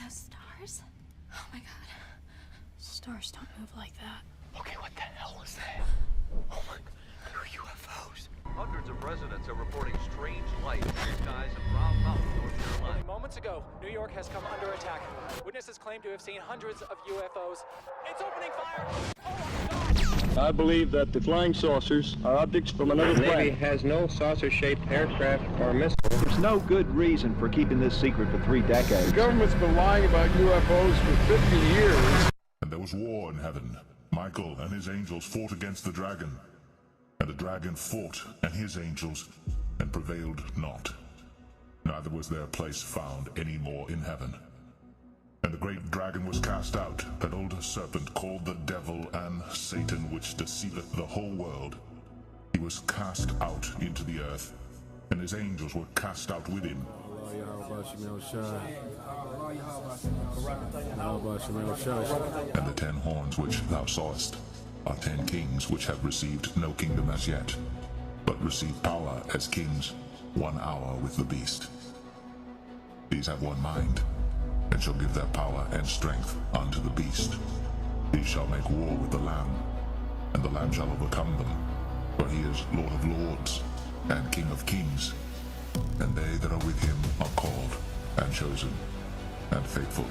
those stars? Oh my god. Stars don't move like that. Okay, what the hell was that? Oh my god, they're UFOs. Hundreds of residents are reporting strange lights in the skies of Round Mountain, North Carolina. Only moments ago, New York has come under attack. Witnesses claim to have seen hundreds of UFOs. It's opening fire! Oh my god! I believe that the flying saucers are objects from another The Navy planet. has no saucer-shaped aircraft or missiles. There's no good reason for keeping this secret for 3 decades. The government's been lying about UFOs for 50 years. And there was war in heaven. Michael and his angels fought against the dragon. And the dragon fought and his angels, and prevailed not. Neither was their place found any more in heaven. And the great dragon was cast out, that old serpent called the devil and Satan, which deceiveth the whole world. He was cast out into the earth, and his angels were cast out with him. And the 10 horns which thou sawest are 10 kings which have received no kingdom as yet, but receive power as kings 1 hour with the beast. These have one mind, and shall give their power and strength unto the beast. These shall make war with the Lamb, and the Lamb shall overcome them, for he is Lord of lords, and King of kings, and they that are with him are called, and chosen, and faithful.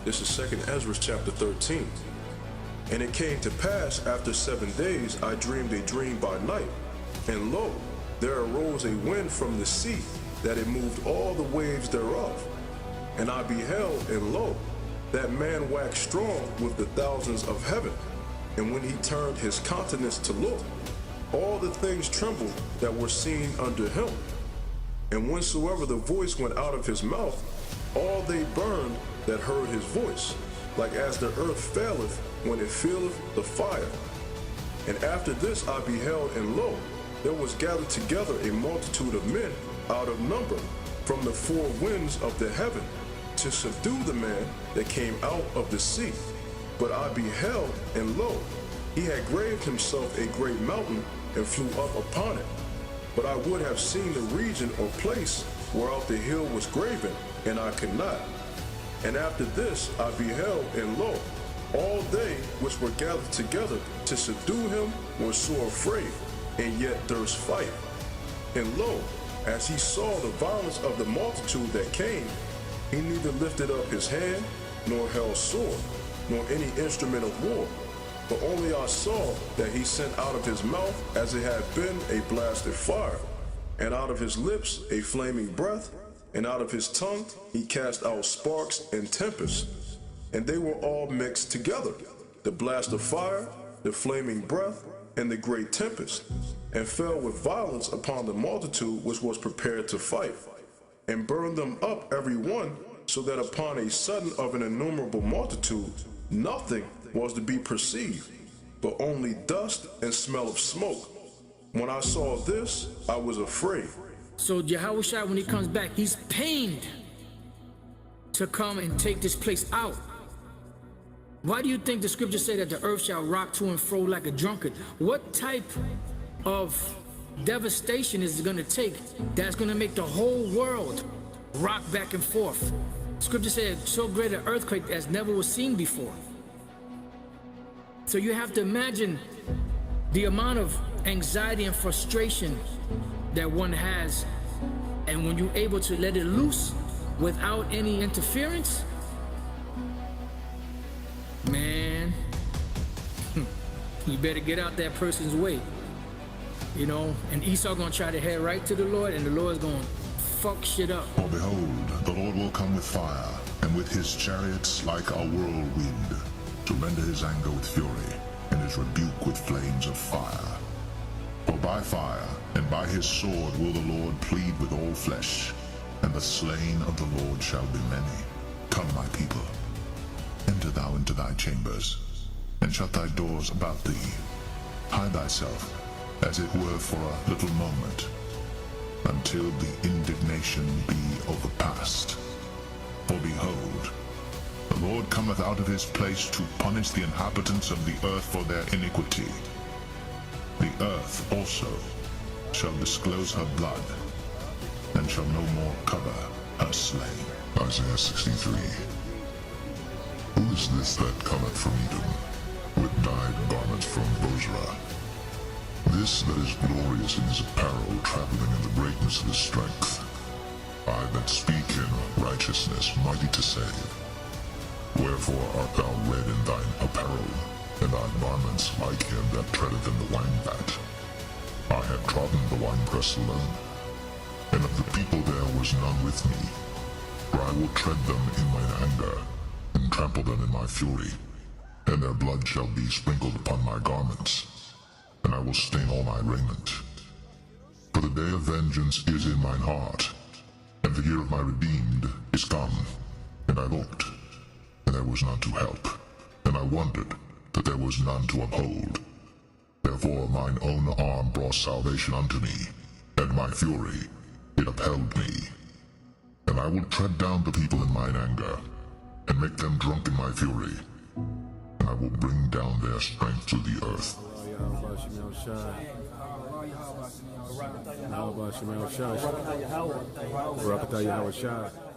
This is 2nd Ezra chapter 13. And it came to pass after 7 days, I dreamed a dream by night, and lo, there arose a wind from the sea, that it moved all the waves thereof. And I beheld, and lo, that man waxed strong with the thousands of heaven. And when he turned his countenance to look, all the things trembled that were seen under him. And whensoever the voice went out of his mouth, all they burned that heard his voice, like as the earth faileth when it feeleth the fire. And after this I beheld, and lo, there was gathered together a multitude of men out of number from the 4 winds of the heaven, to subdue the man that came out of the sea. But I beheld, and lo, he had graved himself a great mountain, and flew up upon it. But I would have seen the region or place whereof the hill was graven, and I could not. And after this I beheld, and lo, all they which were gathered together to subdue him were sore afraid, and yet durst fight. And lo, as he saw the violence of the multitude that came, he neither lifted up his hand, nor held sword, nor any instrument of war, but only I saw that he sent out of his mouth as it had been a blasted fire, and out of his lips a flaming breath, and out of his tongue he cast out sparks and tempests. And they were all mixed together, the blast of fire, the flaming breath, and the great tempest, and fell with violence upon the multitude which was prepared to fight, and burned them up every one, so that upon a sudden of an innumerable multitude nothing was to be perceived, but only dust and smell of smoke. When I saw this, I was afraid. So Yahawashi, when he comes back, he's pained to come and take this place out. Why do you think the scriptures say that the earth shall rock to and fro like a drunkard? What type of devastation is it going to take that's going to make the whole world rock back and forth? Scripture said so great an earthquake as never was seen before. So you have to imagine the amount of anxiety and frustration that one has, and when you're able to let it loose without any interference, man, you better get out that person's way, you know. And Esau gonna try to head right to the Lord, and the Lord's gonna fuck shit up. For behold, the Lord will come with fire, and with his chariots like a whirlwind, to render his anger with fury, and his rebuke with flames of fire. For by fire and by his sword will the Lord plead with all flesh, and the slain of the Lord shall be many. Come, my people, enter thou into thy chambers, and shut thy doors about thee. Hide thyself, as it were for a little moment, until the indignation be overpast. For behold, the Lord cometh out of his place to punish the inhabitants of the earth for their iniquity. The earth also shall disclose her blood, and shall no more cover her slain. Isaiah 63. Who is this that cometh from Edom, with dyed garments from Bozrah? This that is glorious in his apparel, traveling in the greatness of his strength. I that speak in righteousness, mighty to save. Wherefore art thou red in thine apparel, and thy garments like him that treadeth in the wine vat? I have trodden the winepress alone, and of the people there was none with me. For I will tread them in mine anger, and trample them in my fury, and their blood shall be sprinkled upon my garments, and I will stain all my raiment. For the day of vengeance is in mine heart, and the year of my redeemed is come. And I looked, and there was none to help, and I wondered that there was none to uphold. Therefore mine own arm brought salvation unto me, and my fury, it upheld me. And I will tread down the people in mine anger, and make them drunk in my fury, and I will bring down their strength to the earth. Yahawashi.